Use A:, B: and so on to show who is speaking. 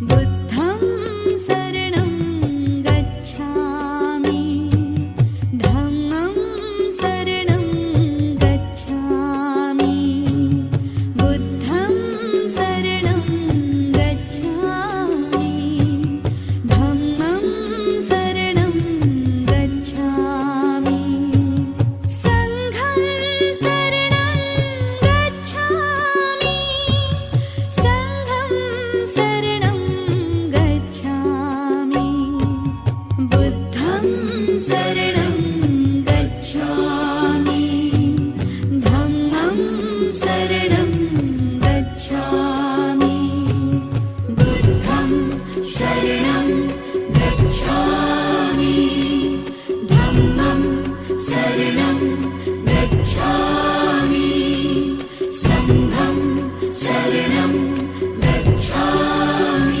A: बुद्धं शरणं गच्छामि धम्मं शरणं गच्छामि बुद्धं शरणं गच्छामि धम्मं शरणं गच्छामि संघं शरणं गच्छामि संघं शरणं गच्छामि बुद्धं शरणं गच्छामि धम्मं शरणं गच्छामि बुद्धं शरणं